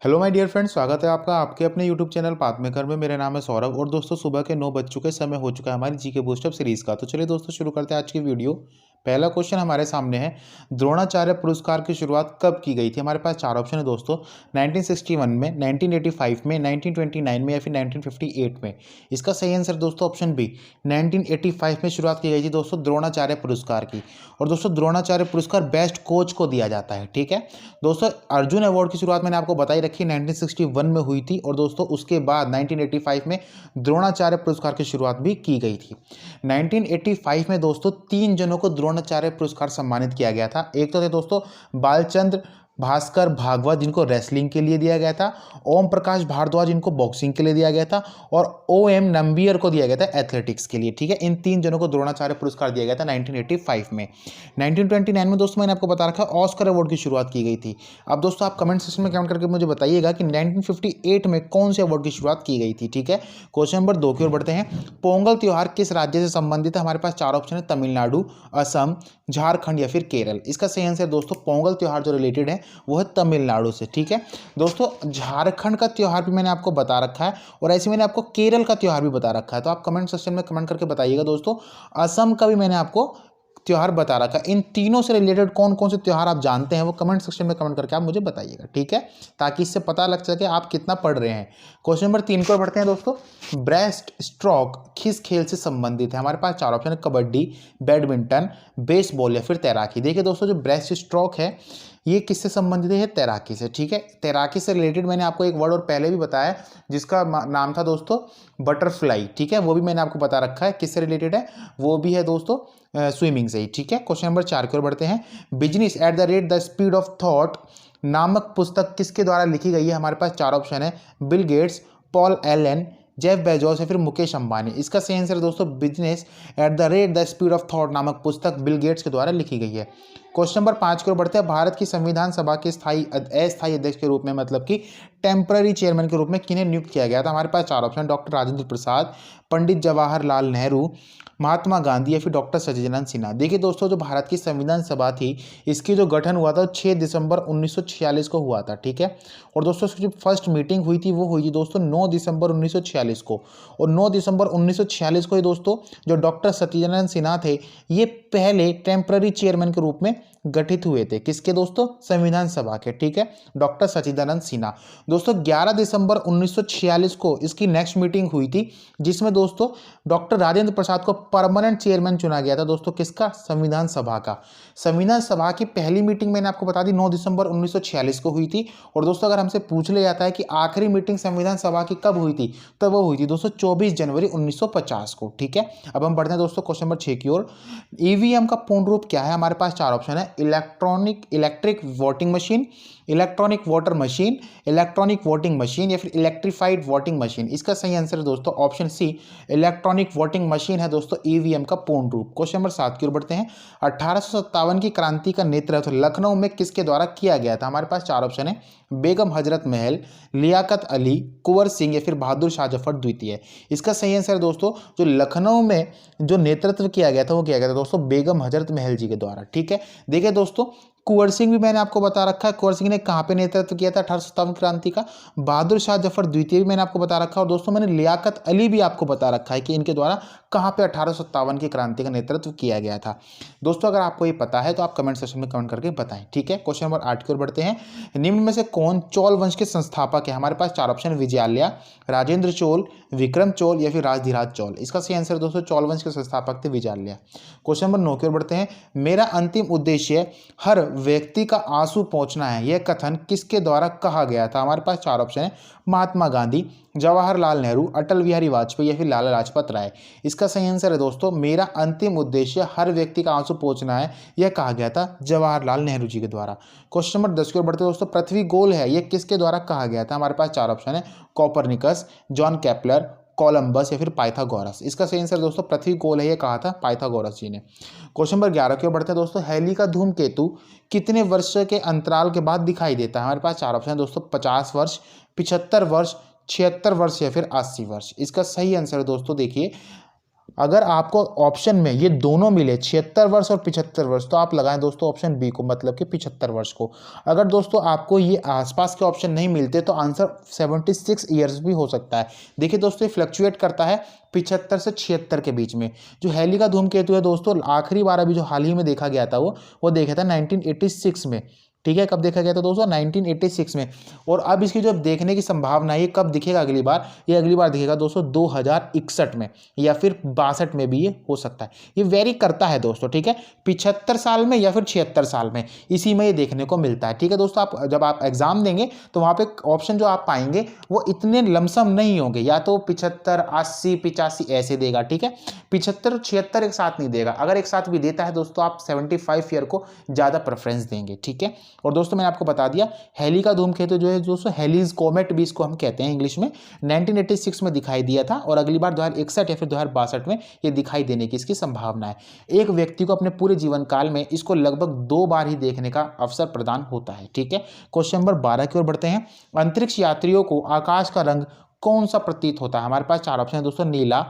Hello my dear friends, स्वागत है आपका आपके अपने यूट्यूब चैनल पाथ मेकर में। मेरा नाम है सौरभ और दोस्तों सुबह के 9 बज चुके, समय हो चुका है हमारी जीके बूस्टअप सीरीज का। तो चलिए दोस्तों शुरू करते हैं आज की वीडियो। पहला क्वेश्चन हमारे सामने है, द्रोणाचार्य पुरस्कार की शुरुआत कब की गई थी। हमारे पास चार ऑप्शन है दोस्तों, 1961 में, 1985 में, 1929 में या फिर 1958 में। इसका सही आंसर दोस्तों ऑप्शन बी, 1985 में शुरुआत की गई थी दोस्तों द्रोणाचार्य पुरस्कार की। और दोस्तों द्रोणाचार्य पुरस्कार बेस्ट कोच को दिया जाता है, ठीक है दोस्तों। अर्जुन अवार्ड की शुरुआत मैंने आपको बताई रखी 1961 में हुई थी और दोस्तों उसके बाद 1985 में द्रोणाचार्य पुरस्कार की शुरुआत भी की गई थी। 1985 में दोस्तों 3 जनों को द्रोणाचार्य पुरस्कार सम्मानित किया गया था। एक तो थे दोस्तों बालचंद्र भास्कर भागवत, जिनको रेसलिंग के लिए दिया गया था, ओम प्रकाश भारद्वाज जिनको बॉक्सिंग के लिए दिया गया था, और ओ एम नंबियर को दिया गया था एथलेटिक्स के लिए, ठीक है। इन 3 जनों को द्रोणाचार्य पुरस्कार दिया गया था 1985 में। 1929 में दोस्तों मैंने आपको बता रखा ऑस्कर अवार्ड की शुरुआत की गई थी। अब दोस्तों आप कमेंट सेक्शन में कमेंट करके मुझे बताइएगा कि 1958 में कौन से अवार्ड की शुरुआत की गई थी, ठीक है। क्वेश्चन नंबर 2 की ओर बढ़ते हैं। पोंगल त्योहार किस राज्य से संबंधित है। हमारे पास चार ऑप्शन है, तमिलनाडु, असम, झारखंड या फिर केरल। इसका सही आंसर दोस्तों पोंगल त्योहार जो रिलेटेड है वो है तमिलनाडु से, ठीक है दोस्तों। झारखंड का त्योहार भी मैंने आपको बता रखा है और ऐसे मैंने आपको केरल का त्योहार भी बता रखा है, तो आप कमेंट सेक्शन में कमेंट करके बताइएगा दोस्तों। असम का भी मैंने आपको त्योहार बता रखा है। इन तीनों से रिलेटेड कौन कौन से त्योहार आप जानते हैं वो कमेंट सेक्शन में कमेंट करके आप मुझे बताइएगा, ठीक है, ताकि इससे पता लग सके आप कितना पढ़ रहे हैं। क्वेश्चन नंबर 3 को बढ़ते हैं दोस्तों। ब्रेस्ट स्ट्रोक किस खेल से संबंधित है। हमारे पास चार ऑप्शन है, कबड्डी, बैडमिंटन, बेसबॉल या फिर तैराकी। देखिए दोस्तों जो ब्रेस्ट स्ट्रोक है ये किससे संबंधित है, तैराकी से, ठीक है। तैराकी से रिलेटेड मैंने आपको एक वर्ड और पहले भी बताया जिसका नाम था दोस्तों बटरफ्लाई, ठीक है, वो भी मैंने आपको बता रखा है किससे रिलेटेड है, वो भी है दोस्तों स्विमिंग से ही, ठीक है। क्वेश्चन नंबर 4 की ओर बढ़ते हैं। Business at the rate the speed of thought नामक पुस्तक किसके द्वारा लिखी गई है। हमारे पास चार ऑप्शन है, Bill Gates, Paul Allen, Jeff Bezos या फिर मुकेश अंबानी। इसका सही आंसर दोस्तों business at the rate the speed of thought नामक पुस्तक बिल गेट्स के द्वारा लिखी गई है। क्वेश्चन नंबर 5 की ओर बढ़ते हैं। भारत की संविधान सभा के अस्थायी अध्यक्ष के रूप में, मतलब कि टेम्पररी चेयरमैन के रूप में किन्हें नियुक्त किया गया था। हमारे पास चार ऑप्शन, डॉक्टर राजेंद्र प्रसाद, पंडित जवाहरलाल नेहरू, महात्मा गांधी या फिर डॉक्टर सचिदानंद सिन्हा। देखिए दोस्तों जो भारत की संविधान सभा थी इसकी जो गठन हुआ था 6 दिसंबर 1946 को हुआ था, ठीक है। और दोस्तों इसकी जो फर्स्ट मीटिंग हुई थी वो हुई थी दोस्तों 9 दिसंबर 1946 को। और 9 दिसंबर 1946 को ही दोस्तों जो डॉक्टर सचिदानंद सिन्हा थे ये पहले टेम्पररी चेयरमैन के रूप में गठित हुए थे। किसके दोस्तों, संविधान सभा के, ठीक है, डॉक्टर सचिदानंद सिन्हा। दोस्तों 11 दिसंबर 1946 को इसकी नेक्स्ट मीटिंग हुई थी जिसमें दोस्तों डॉक्टर राजेंद्र प्रसाद को परमानेंट चेयरमैन चुना गया था दोस्तों, किसका, संविधान सभा का। संविधान सभा की पहली मीटिंग मैंने आपको बता दी 9 दिसंबर 1946 को हुई थी। और दोस्तों अगर हमसे पूछ लिया जाता है कि आखिरी मीटिंग संविधान सभा की कब हुई थी, तो वो हुई थी दोस्तों 24 जनवरी 1950 को, ठीक है। अब हम बढ़ते हैं दोस्तों क्वेश्चन नंबर 6 की ओर। ईवीएम का पूर्ण रूप क्या है। हमारे पास चार ऑप्शन है, electric voting machine, electronic voter machine, electronic voting machine या फिर इलेक्ट्रीफाइड वोटिंग मशीन। इसका सही आंसर है दोस्तों option C, electronic voting machine है दोस्तों ईवीएम का पूर्ण रूप। क्वेश्चन नंबर 7 की ओर बढ़ते हैं। 1857 की क्रांति का नेतृत्व लखनऊ में किसके द्वारा किया गया था। हमारे पास चार ऑप्शन है, बेगम हजरत महल, लियाकत अली, कुंवर सिंह या फिर बहादुर शाह जफर द्वितीय। इसका सही आंसर है दोस्तों जो लखनऊ में जो नेतृत्व किया गया था वो किया गया था दोस्तों बेगम हजरत महल जी के द्वारा, ठीक है। देखिए दोस्तों कुंवर सिंह भी मैंने आपको बता रखा है, कुंवर सिंह ने कहाँ पे नेतृत्व किया था 1857 क्रांति का। बहादुर शाह जफर द्वितीय भी मैंने आपको बता रखा है और दोस्तों मैंने लियाकत अली भी आपको बता रखा है कि इनके द्वारा कहाँ पे 1857 की क्रांति का नेतृत्व किया गया था। दोस्तों अगर आपको ये पता है तो आप कमेंट सेक्शन में कमेंट करके बताएं, ठीक है। क्वेश्चन नंबर 8 की ओर बढ़ते हैं। निम्न में से कौन चोल वंश के संस्थापक है। हमारे पास चार ऑप्शन, विजयालय, राजेंद्र चोल, विक्रम चोल या फिर राजधिराज चोल। इसका सही आंसर दोस्तों चोल वंश के संस्थापक थे विजयालय। क्वेश्चन नंबर 9 की ओर बढ़ते हैं। मेरा अंतिम उद्देश्य हर व्यक्ति का आंसू पहुंचना है, यह कथन किसके द्वारा कहा गया था। हमारे पास चार ऑप्शन है, महात्मा गांधी, जवाहरलाल नेहरू, अटल बिहारी वाजपेयी या फिर लाला लाजपत राय। इसका सही आंसर है दोस्तों मेरा अंतिम उद्देश्य हर व्यक्ति का आंसू पहुंचना है, यह कहा गया था जवाहरलाल नेहरू जी के द्वारा। क्वेश्चन नंबर 10 की ओर बढ़ते दोस्तों। पृथ्वी गोल है यह किसके द्वारा कहा गया था। हमारे पास चार ऑप्शन है, कोपरनिकस, जॉन केपलर, कोलंबस या फिर पाइथागोरस। इसका सही आंसर दोस्तों पृथ्वी गोल है ये कहा था पाइथागोरस जी ने। क्वेश्चन नंबर 11 की ओर बढ़ते हैं दोस्तों। हैली का धूमकेतु कितने वर्ष के अंतराल के बाद दिखाई देता है। हमारे पास चार ऑप्शन है दोस्तों, 50 वर्ष, 75 वर्ष, 76 वर्ष या फिर 80 वर्ष। इसका सही आंसर है दोस्तों देखिए अगर आपको ऑप्शन में ये दोनों मिले 76 वर्ष और 75 वर्ष, तो आप लगाएं दोस्तों ऑप्शन बी को, मतलब कि 75 वर्ष को। अगर दोस्तों आपको ये आसपास के ऑप्शन नहीं मिलते तो आंसर 76 ईयर्स भी हो सकता है। देखिए दोस्तों ये फ्लक्चुएट करता है 75 से 76 के बीच में। जो हैली का धूमकेतु है दोस्तों, आखिरी बार अभी जो हाल ही में देखा गया था वो देखा था 1986 में। ठीक है, कब देखा गया था दोस्तों? 1986 में। और अब इसकी जो देखने की संभावना है, ये कब दिखेगा अगली बार? ये अगली बार दिखेगा दोस्तों 2061 में, या फिर 62 में भी ये हो सकता है। ये वेरी करता है दोस्तों, ठीक है, 75 साल में या फिर 76 साल में, इसी में ये देखने को मिलता है। ठीक है दोस्तों, आप जब आप एग्जाम देंगे तो वहाँ पे ऑप्शन जो आप पाएंगे वो इतने लमसम नहीं होंगे, या तो 75, 80, 85 ऐसे देगा। ठीक है, 75 और 76 एक साथ नहीं देगा। अगर एक साथ भी देता है दोस्तों, आप 75 ईयर को ज़्यादा प्रेफरेंस देंगे। ठीक है, और दोस्तों मैंने आपको बता दिया हैली का धूमकेतु जो है दोस्तों, हैलीज कोमेट भी इसको हम कहते हैं इंग्लिश में, 1986 में दिखाई दिया था और अगली बार 2061 या फिर 2062 में ये दिखाई देने की इसकी संभावना है। एक व्यक्ति को अपने पूरे जीवन काल में इसको लगभग 2 बार ही देखने का अवसर प्रदान होता है। ठीक है, क्वेश्चन नंबर 12 की ओर बढ़ते हैं। अंतरिक्ष यात्रियों को आकाश का रंग कौन सा प्रतीत होता है? हमारे पास 4 ऑप्शन है दोस्तों, नीला,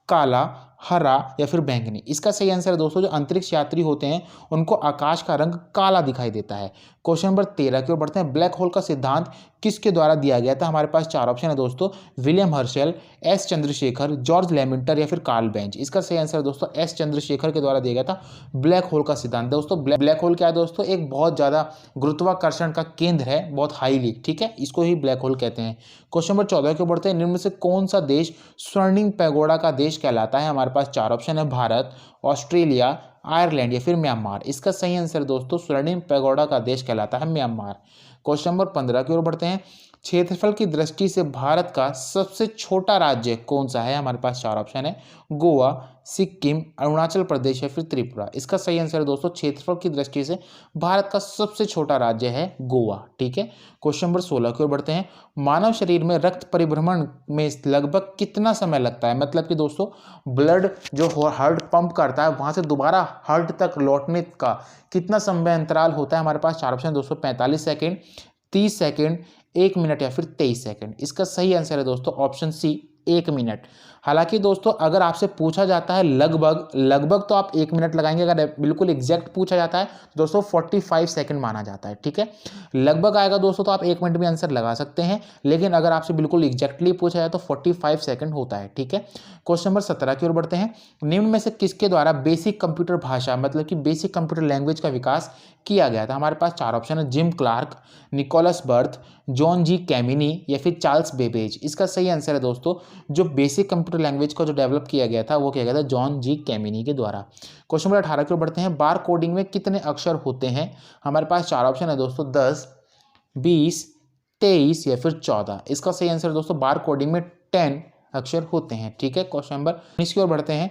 काला, हरा या फिर बैंगनी। इसका सही आंसर है दोस्तों, जो अंतरिक्ष यात्री होते हैं उनको आकाश का रंग काला दिखाई देता है। क्वेश्चन नंबर 13 की ओर बढ़ते हैं। ब्लैक होल का सिद्धांत किसके द्वारा दिया गया था? हमारे पास 4 ऑप्शन है दोस्तों, William Herschel, S Chandrasekhar, George Lemaitre या फिर कार्ल बेंच। इसका सही आंसर है दोस्तों, एस चंद्रशेखर के द्वारा दिया गया था ब्लैक होल का सिद्धांत। दोस्तों ब्लैक होल क्या है दोस्तों? एक बहुत ज़्यादा गुरुत्वाकर्षण का केंद्र है, बहुत हाईली। ठीक है, इसको ही ब्लैक होल कहते हैं। क्वेश्चन नंबर 14 की ओर बढ़ते हैं। निम्न में से कौन सा देश स्वर्णिम पैगोडा का देश कहलाता है? हमारे पास 4 ऑप्शन है, भारत, ऑस्ट्रेलिया, आयरलैंड या फिर म्यांमार। इसका सही आंसर दोस्तों, स्वर्णिम पैगोडा का देश कहलाता है म्यांमार। क्वेश्चन नंबर 15 की ओर बढ़ते हैं। क्षेत्रफल की दृष्टि से भारत का सबसे छोटा राज्य कौन सा है? हमारे पास 4 ऑप्शन है, गोवा, सिक्किम, अरुणाचल प्रदेश या फिर त्रिपुरा। इसका सही आंसर है दोस्तों, क्षेत्रफल की दृष्टि से भारत का सबसे छोटा राज्य है गोवा। ठीक है, क्वेश्चन नंबर 16 की ओर बढ़ते हैं। मानव शरीर में रक्त परिभ्रमण में लगभग कितना समय लगता है? मतलब कि दोस्तों ब्लड जो हार्ट पंप करता है वहां से दोबारा हार्ट तक लौटने का कितना समय अंतराल होता है? हमारे पास 4 ऑप्शन है दोस्तों, 45 सेकेंड, 30 सेकेंड, 1 मिनट या फिर 23 सेकेंड। इसका सही आंसर है दोस्तों ऑप्शन सी, 1 मिनट। हालांकि दोस्तों अगर आपसे पूछा जाता है लगभग तो आप 1 मिनट लगाएंगे। अगर बिल्कुल एग्जैक्ट पूछा जाता है तो दोस्तों 45 सेकंड माना जाता है। ठीक है, लगभग आएगा दोस्तों तो आप 1 मिनट में आंसर लगा सकते हैं, लेकिन अगर आपसे बिल्कुल एग्जैक्टली पूछा जाए तो 45 सेकंड होता है। ठीक है, क्वेश्चन नंबर 17 की ओर बढ़ते हैं। निम्न में से किसके द्वारा बेसिक कंप्यूटर भाषा, मतलब कि बेसिक कंप्यूटर लैंग्वेज का विकास किया गया था? हमारे पास 4 ऑप्शन है, Jim Clark, Nicholas Wirth, John G Kemeny या फिर चार्ल्स बेबेज। इसका सही आंसर है दोस्तों, जो बेसिक कंप्यूटर लैंग्वेज को जो डेवलप किया गया था वो किया गया था जॉन जी कैमिनी के द्वारा। क्वेश्चन नंबर 18 की ओर बढ़ते हैं। बार कोडिंग में कितने अक्षर होते हैं? हमारे पास 4 ऑप्शन है दोस्तों, 10, 20, 23 या फिर 14। इसका सही आंसर है दोस्तों, बार कोडिंग में 10 अक्षर होते हैं। ठीक है, क्वेश्चन नंबर 19 की ओर बढ़ते हैं।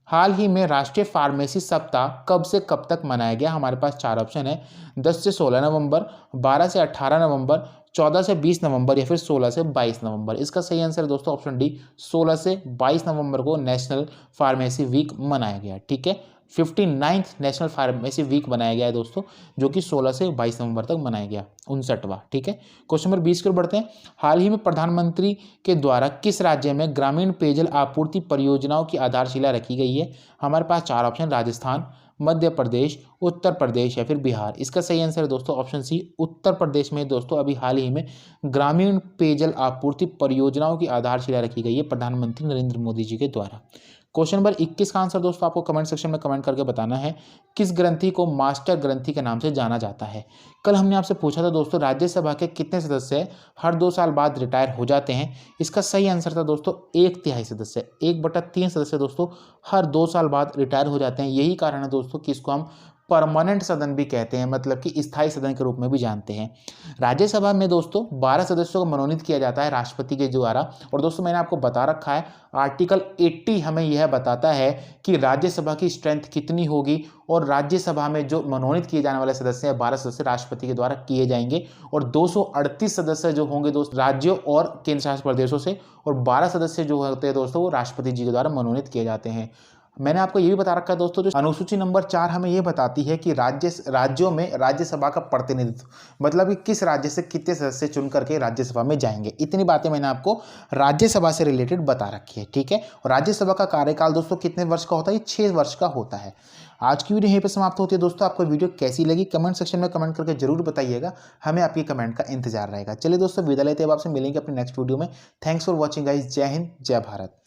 हाल ही में राष्ट्रीय फार्मेसी सप्ताह कब से कब तक मनाया गया? हमारे पास 4 ऑप्शन है, 10 से 16 नवंबर, 12 से 18 नवंबर, 14 से 20 नवंबर या फिर 16 से 22 नवंबर। इसका सही आंसर है दोस्तों ऑप्शन डी, 16 से 22 नवंबर को नेशनल फार्मेसी वीक मनाया गया। ठीक है, 59th नेशनल फार्मेसी वीक बनाया गया है दोस्तों, जो कि 16 से 22 नवंबर तक मनाया गया, 59वां। ठीक है, क्वेश्चन नंबर 20 की ओर बढ़ते हैं। हाल ही में प्रधानमंत्री के द्वारा किस राज्य में ग्रामीण पेयजल आपूर्ति परियोजनाओं की आधारशिला रखी गई है? हमारे पास 4 ऑप्शन, राजस्थान, मध्य प्रदेश, उत्तर प्रदेश या फिर बिहार। इसका सही आंसर है दोस्तों ऑप्शन सी, उत्तर प्रदेश में दोस्तों अभी हाल ही में ग्रामीण पेयजल आपूर्ति परियोजनाओं की आधारशिला रखी गई है प्रधानमंत्री नरेंद्र मोदी जी के द्वारा। क्वेश्चन नंबर 21 का आंसर दोस्तों आपको कमेंट सेक्शन में कमेंट करके बताना है। किस ग्रंथि को मास्टर ग्रंथि के नाम से जाना जाता है? कल हमने आपसे पूछा था दोस्तों, राज्यसभा के कितने सदस्य हर 2 साल बाद रिटायर हो जाते हैं? इसका सही आंसर था दोस्तों 1/3 सदस्य, 1/3 सदस्य दोस्तों हर 2 साल बाद रिटायर हो जाते हैं। यही कारण है दोस्तों कि इसको हम परमानेंट सदन भी कहते हैं, मतलब कि स्थायी सदन के रूप में भी जानते हैं। राज्यसभा में दोस्तों 12 सदस्यों को मनोनीत किया जाता है राष्ट्रपति के द्वारा। और दोस्तों मैंने आपको बता रखा है, आर्टिकल 80 हमें यह बताता है कि राज्यसभा की स्ट्रेंथ कितनी होगी, और राज्यसभा में जो मनोनीत किए जाने वाले सदस्य हैं 12 सदस्य राष्ट्रपति के द्वारा किए जाएंगे, और 238 सदस्य जो होंगे दोस्तों राज्यों और केंद्र शासित प्रदेशों से, और 12 सदस्य जो होते हैं दोस्तों वो राष्ट्रपति जी के द्वारा मनोनीत किए जाते हैं। मैंने आपको ये भी बता रखा है दोस्तों, जो अनुसूची नंबर 4 हमें ये बताती है कि राज्यों में राज्यसभा का प्रतिनिधित्व, मतलब कि किस राज्य से कितने सदस्य चुन करके राज्यसभा में जाएंगे। इतनी बातें मैंने आपको राज्यसभा से रिलेटेड बता रखी है, ठीक है। और राज्यसभा का कार्यकाल दोस्तों कितने वर्ष का होता है? ये 6 वर्ष का होता है। आज की वीडियो यहीं पे समाप्त होती है दोस्तों। आपको वीडियो कैसी लगी कमेंट सेक्शन में कमेंट करके जरूर बताइएगा, हमें आपकी कमेंट का इंतजार रहेगा। चलिए दोस्तों, विदा लेते हैं, आपसे मिलेंगे अपने नेक्स्ट वीडियो में। Thanks for watching guys. जय हिंद, जय भारत।